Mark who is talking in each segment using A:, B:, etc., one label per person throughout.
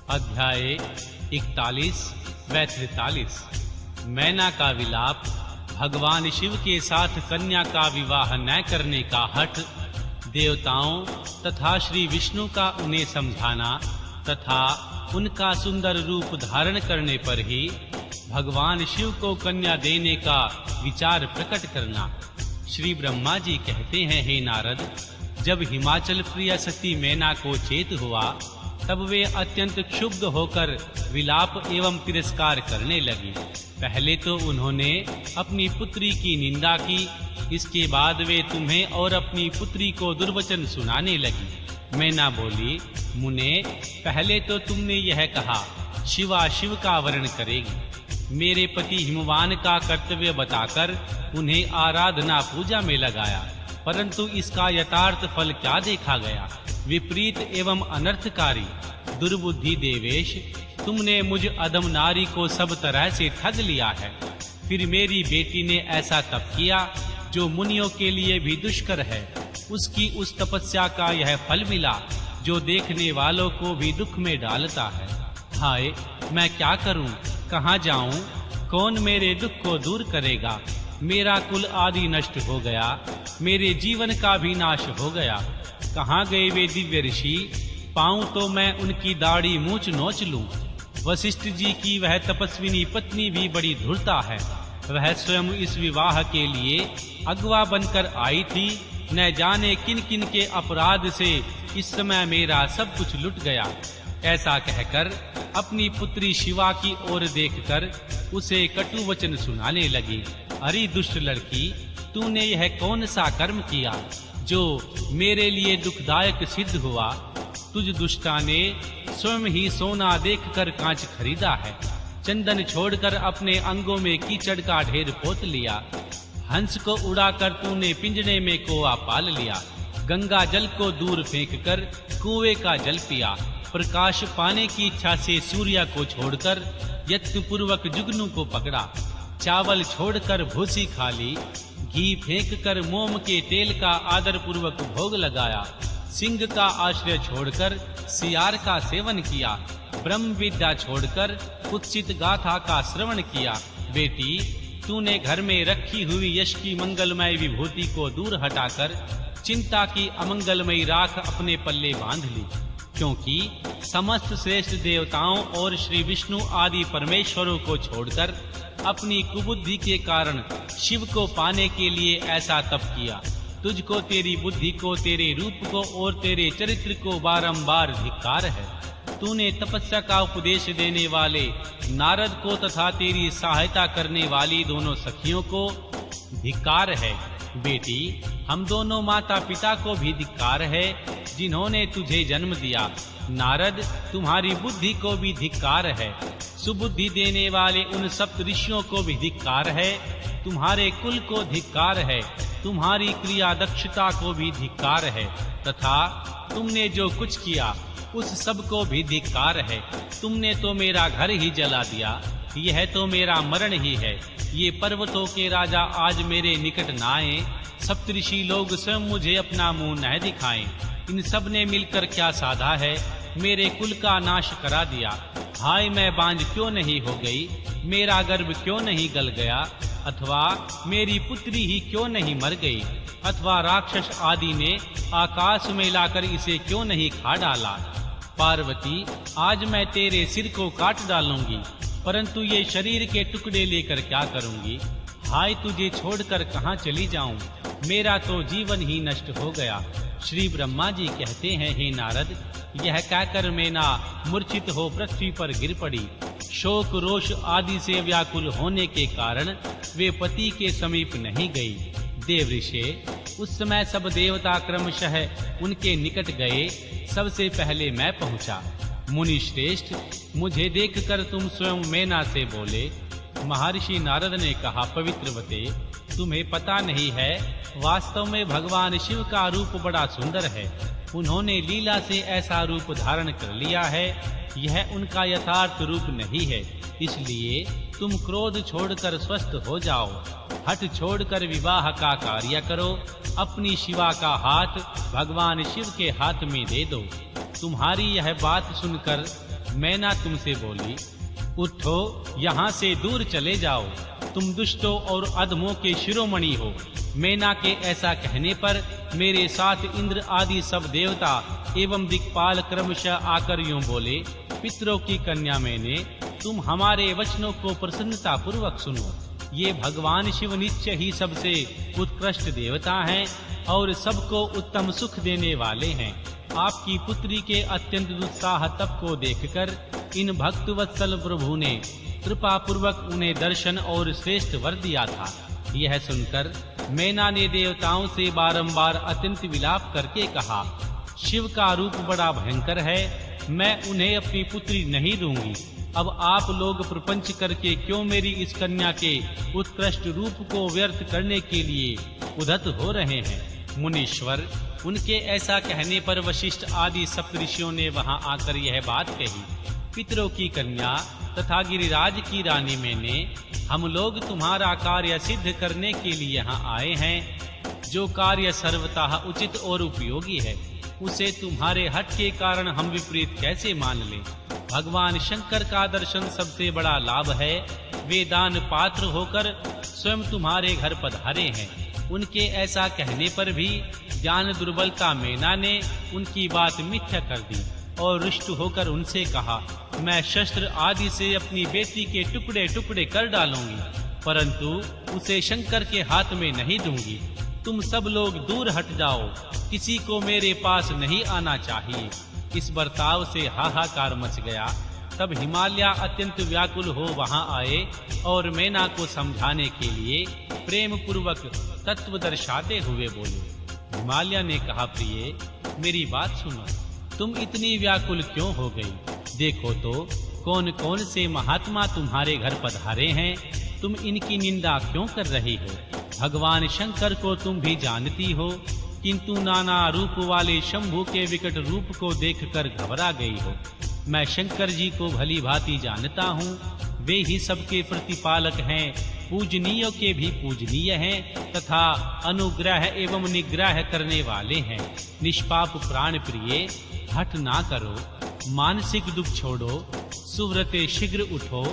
A: अध्याय 41 व 43। मैना का विलाप। भगवान शिव के साथ कन्या का विवाह न करने का हठ। देवताओं तथा श्री विष्णु का उन्हें समझाना तथा उनका सुंदर रूप धारण करने पर ही भगवान शिव को कन्या देने का विचार प्रकट करना। श्री ब्रह्मा जी कहते हैं, हे नारद, जब हिमाचल प्रिय सती मैना को चेत हुआ तब वे अत्यंत क्षुब्ध होकर विलाप एवं तिरस्कार करने लगी। पहले तो उन्होंने अपनी पुत्री की निंदा की, इसके बाद वे तुम्हें और अपनी पुत्री को दुर्वचन सुनाने लगी। मैना बोली, मुने, पहले तो तुमने यह कहा शिवा शिव का वर्ण करेगी। मेरे पति हिमवान का कर्तव्य बताकर उन्हें आराधना पूजा में लगाया, परंतु इसका यथार्थ फल क्या देखा गया? विपरीत एवं अनर्थकारी। दुर्बुद्धि देवेश, तुमने मुझ अधम नारी को सब तरह से ठग लिया है। फिर मेरी बेटी ने ऐसा तप किया जो मुनियों के लिए भी दुष्कर है। उसकी उस तपस्या का यह फल मिला जो देखने वालों को भी दुख में डालता है। हाय, मैं क्या करूं? कहां जाऊं? कौन मेरे दुख को दूर करेगा? मेरा कुल आदि नष्ट हो गया, मेरे जीवन का भी नाश हो गया। कहाँ गए वे दिव्य ऋषि? पाऊं तो मैं उनकी दाढ़ी मूंछ नोच लूं। वशिष्ठ जी की वह तपस्विनी पत्नी भी बड़ी धूर्ता है। वह स्वयं इस विवाह के लिए अगवा बनकर आई थी। न जाने किन किन के अपराध से इस समय मेरा सब कुछ लुट गया। ऐसा कहकर अपनी पुत्री शिवा की ओर देखकर उसे कटु वचन सुनाने लगी। अरे दुष्ट लड़की, तूने यह कौन सा कर्म किया जो मेरे लिए दुखदायक सिद्ध हुआ? तुझ दुष्टा ने स्वयं ही सोना देखकर कांच खरीदा है। चंदन छोड़कर अपने अंगों में कीचड़ का ढेर पोत लिया। हंस को उड़ाकर तूने पिंजड़े में कोआ पाल लिया। गंगा जल को दूर फेंककर कुएं का जल पिया। प्रकाश पाने की इच्छा से सूर्य को छोड़कर यत्न पूर्वक जुगनू को पकड़ा। चावल छोड़कर भूसी खा ली। घी फेंककर मोम के तेल का आदर पूर्वक भोग लगाया। सिंह का आश्रय छोड़कर सियार का सेवन किया। ब्रह्म विद्या छोड़कर कुत्सित गाथा का श्रवण किया। बेटी, तूने घर में रखी हुई यश की मंगलमय विभूति को दूर हटाकर चिंता की अमंगलमयी राख अपने पल्ले बांध ली, क्योंकि समस्त श्रेष्ठ देवताओं और श्री विष्णु आदि परमेश्वरों को छोड़कर अपनी कुबुद्धि के कारण शिव को पाने के लिए ऐसा तप किया। तुझको, तेरी बुद्धि को, तेरे रूप को और तेरे चरित्र को बारंबार धिक्कार है। तूने तपस्या का उपदेश देने वाले नारद को तथा तेरी सहायता करने वाली दोनों सखियों को धिक्कार है। बेटी, हम दोनों माता पिता को भी धिक्कार है जिन्होंने तुझे जन्म दिया। नारद, तुम्हारी बुद्धि को भी धिक्कार है। सुबुद्धि देने वाले उन सप्त ऋषियों को भी धिक्कार है। तुम्हारे कुल को धिक्कार है। तुम्हारी क्रिया दक्षता को भी धिक्कार है तथा तुमने जो कुछ किया उस सब को भी धिक्कार है। तुमने तो मेरा घर ही जला दिया। यह तो मेरा मरण ही है। ये पर्वतों के राजा आज मेरे निकट न आए। सप्तऋषि लोग स्वयं मुझे अपना मुंह न दिखाएं। इन सब ने मिलकर क्या साधा है? मेरे कुल का नाश करा दिया। हाय, मैं बांझ क्यों नहीं हो गई? मेरा गर्भ क्यों नहीं गल गया? अथवा मेरी पुत्री ही क्यों नहीं मर गई? अथवा राक्षस आदि ने आकाश में लाकर इसे क्यों नहीं खा डाला? पार्वती, आज मैं तेरे सिर को काट डालूंगी, परंतु ये शरीर के टुकड़े लेकर क्या करूंगी? हाय, तुझे छोड़कर कहाँ चली जाऊं? मेरा तो जीवन ही नष्ट हो गया। श्री ब्रह्मा जी कहते हैं, हे नारद, यह कहकर मैना मूर्छित हो पृथ्वी पर गिर पड़ी। शोक रोष आदि से व्याकुल होने के कारण वे पति के समीप नहीं गई। देवऋषि, उस समय सब देवता क्रमशः उनके निकट गए। सबसे पहले मैं पहुंचा। मुनि श्रेष्ठ, मुझे देखकर तुम स्वयं मैना से बोले। महर्षि नारद ने कहा, पवित्रवते, तुम्हें पता नहीं है, वास्तव में भगवान शिव का रूप बड़ा सुंदर है। उन्होंने लीला से ऐसा रूप धारण कर लिया है। यह उनका यथार्थ रूप नहीं है। इसलिए तुम क्रोध छोड़कर स्वस्थ हो जाओ। हठ छोड़कर विवाह का कार्य करो। अपनी शिवा का हाथ भगवान शिव के हाथ में दे दो। तुम्हारी यह बात सुनकर मैना तुमसे बोली, उठो, यहाँ से दूर चले जाओ, तुम दुष्टों और अधमों के शिरोमणि हो। मैना के ऐसा कहने पर मेरे साथ इंद्र आदि सब देवता एवं दिक्पाल क्रमशः आकर यूं बोले, पितरों की कन्या मैंने, तुम हमारे वचनों को प्रसन्नता पूर्वक सुनो। ये भगवान शिव निश्चय ही सबसे उत्कृष्ट देवता हैं और सबको उत्तम सुख देने वाले हैं। आपकी पुत्री के अत्यंत दुस्साह तप को देखकर इन भक्त वत्सल प्रभु ने कृपा पूर्वक उन्हें दर्शन और श्रेष्ठ वर दिया था। यह सुनकर मैना ने देवताओं से बारंबार अत्यंत विलाप करके कहा, शिव का रूप बड़ा भयंकर है, मैं उन्हें अपनी पुत्री नहीं दूंगी। अब आप लोग प्रपंच करके क्यों मेरी इस कन्या के उत्कृष्ट रूप को व्यर्थ करने के लिए उद्यत हो रहे हैं? मुनीश्वर, उनके ऐसा कहने पर वशिष्ठ आदि सप्तऋषियों ने वहां आकर यह बात कही, पितरों की कन्या तथा गिरिराज की रानी मैंने, हम लोग तुम्हारा कार्य सिद्ध करने के लिए यहाँ आए हैं। जो कार्य सर्वतः उचित और उपयोगी है, उसे तुम्हारे हठ के कारण हम विपरीत कैसे मान लें? भगवान शंकर का दर्शन सबसे बड़ा लाभ है। वे दान पात्र होकर स्वयं तुम्हारे घर पधारे हैं। उनके ऐसा कहने पर भी ज्ञान दुर्बलता मैना ने उनकी बात मिथ्या कर दी और रुष्ट होकर उनसे कहा, मैं शस्त्र आदि से अपनी बेटी के टुकड़े टुकड़े कर डालूंगी, परंतु उसे शंकर के हाथ में नहीं दूंगी। तुम सब लोग दूर हट जाओ, किसी को मेरे पास नहीं आना चाहिए। इस बर्ताव से हाहाकार मच गया। तब हिमालय अत्यंत व्याकुल हो वहां आए और मैना को समझाने के लिए प्रेम पूर्वक तत्व दर्शाते हुए बोले। हिमालय ने कहा, प्रिय, मेरी बात सुनो, तुम इतनी व्याकुल क्यों हो गई? देखो तो कौन कौन से महात्मा तुम्हारे घर पधारे हैं, तुम इनकी निंदा क्यों कर रही हो? भगवान शंकर को तुम भी जानती हो, किंतु नाना रूप वाले शंभु के विकट रूप को देखकर घबरा गई हो। मैं शंकर जी को भली भांति जानता हूँ, वे ही सबके प्रतिपालक हैं, पूजनीयों के भी पूजनीय हैं तथा अनुग्रह एवं निग्रह करने वाले हैं। निष्पाप प्राण प्रिय, हठ ना करो, मानसिक दुख छोड़ो, सुव्रते शीघ्र उठो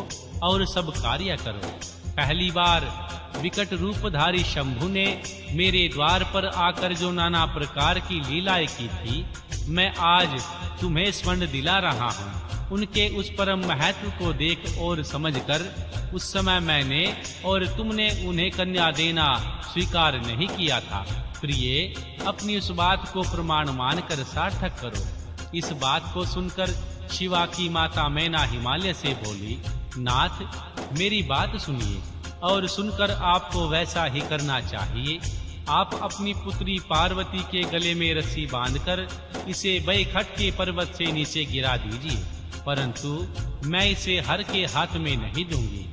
A: और सब कार्य करो। पहली बार विकट रूपधारी शंभु ने मेरे द्वार पर आकर जो नाना प्रकार की लीलाएं की थी, मैं आज तुम्हें स्मरण दिला रहा हूँ। उनके उस परम महत्व को देख और समझकर उस समय मैंने और तुमने उन्हें कन्या देना स्वीकार नहीं किया था। प्रिय, अपनी उस बात को प्रमाण मानकर सार्थक करो। इस बात को सुनकर शिवा की माता मैना हिमालय से बोली, नाथ, मेरी बात सुनिए और सुनकर आपको वैसा ही करना चाहिए। आप अपनी पुत्री पार्वती के गले में रस्सी बांधकर इसे बैखट के पर्वत से नीचे गिरा दीजिए, परंतु मैं इसे हर के हाथ में नहीं दूंगी।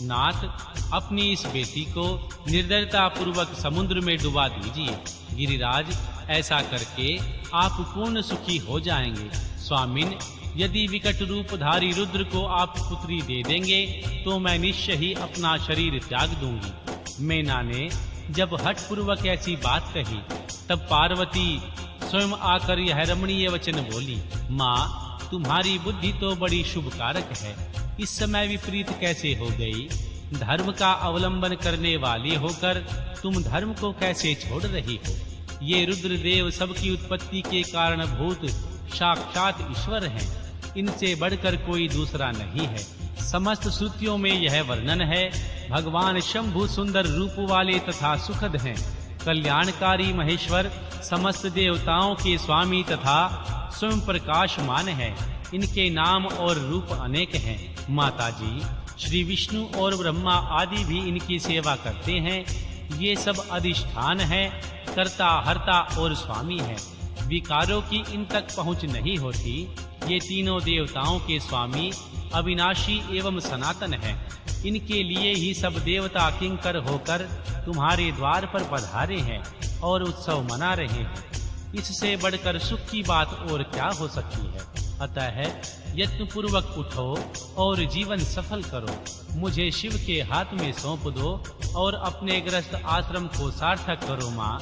A: नाथ, अपनी इस बेटी को निर्दयता पूर्वक समुद्र में डुबा दीजिए। गिरिराज, ऐसा करके आप पूर्ण सुखी हो जाएंगे। स्वामिन, यदि विकट रूपधारी रुद्र को आप पुत्री दे देंगे तो मैं निश्चय ही अपना शरीर त्याग दूंगी। मैना ने जब हठ पूर्वक ऐसी बात कही, तब पार्वती स्वयं आकर यह रमणीय वचन बोली, माँ, तुम्हारी बुद्धि तो बड़ी शुभकारक है, इस समय विपरीत कैसे हो गई? धर्म का अवलंबन करने वाली होकर तुम धर्म को कैसे छोड़ रही हो? ये रुद्रदेव सबकी उत्पत्ति के कारणभूत साक्षात ईश्वर हैं, इनसे बढ़कर कोई दूसरा नहीं है। समस्त श्रुतियों में यह वर्णन है, भगवान शंभु सुंदर रूप वाले तथा सुखद हैं, कल्याणकारी महेश्वर, समस्त देवताओं के स्वामी तथा स्वयं प्रकाशमान है। इनके नाम और रूप अनेक हैं। माता जी, श्री विष्णु और ब्रह्मा आदि भी इनकी सेवा करते हैं। ये सब अधिष्ठान है, कर्ता, हर्ता और स्वामी है। विकारों की इन तक पहुंच नहीं होती। ये तीनों देवताओं के स्वामी अविनाशी एवं सनातन है। इनके लिए ही सब देवता किंकर होकर तुम्हारे द्वार पर पधारे हैं और उत्सव मना रहे हैं। इससे बढ़कर सुख की बात और क्या हो सकती है? अतः यत्न पूर्वक उठो और जीवन सफल करो। मुझे शिव के हाथ में सौंप दो और अपने गृहस्थ आश्रम को सार्थक करो। माँ,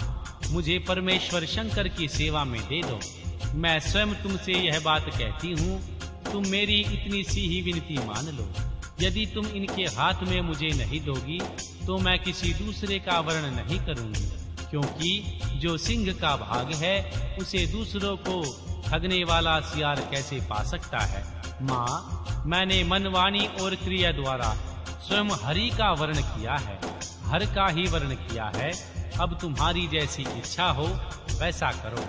A: मुझे परमेश्वर शंकर की सेवा में दे दो। मैं स्वयं तुमसे यह बात कहती हूँ, तुम मेरी इतनी सी ही विनती मान लो। यदि तुम इनके हाथ में मुझे नहीं दोगी तो मैं किसी दूसरे का वर्ण नहीं करूंगी, क्योंकि जो सिंह का भाग है उसे दूसरों को ठगने वाला सियार कैसे पा सकता है। माँ, मैंने मन, वाणी और क्रिया द्वारा स्वयं हरि का वर्ण किया है, हर का ही वर्ण किया है। अब तुम्हारी जैसी इच्छा हो वैसा करो।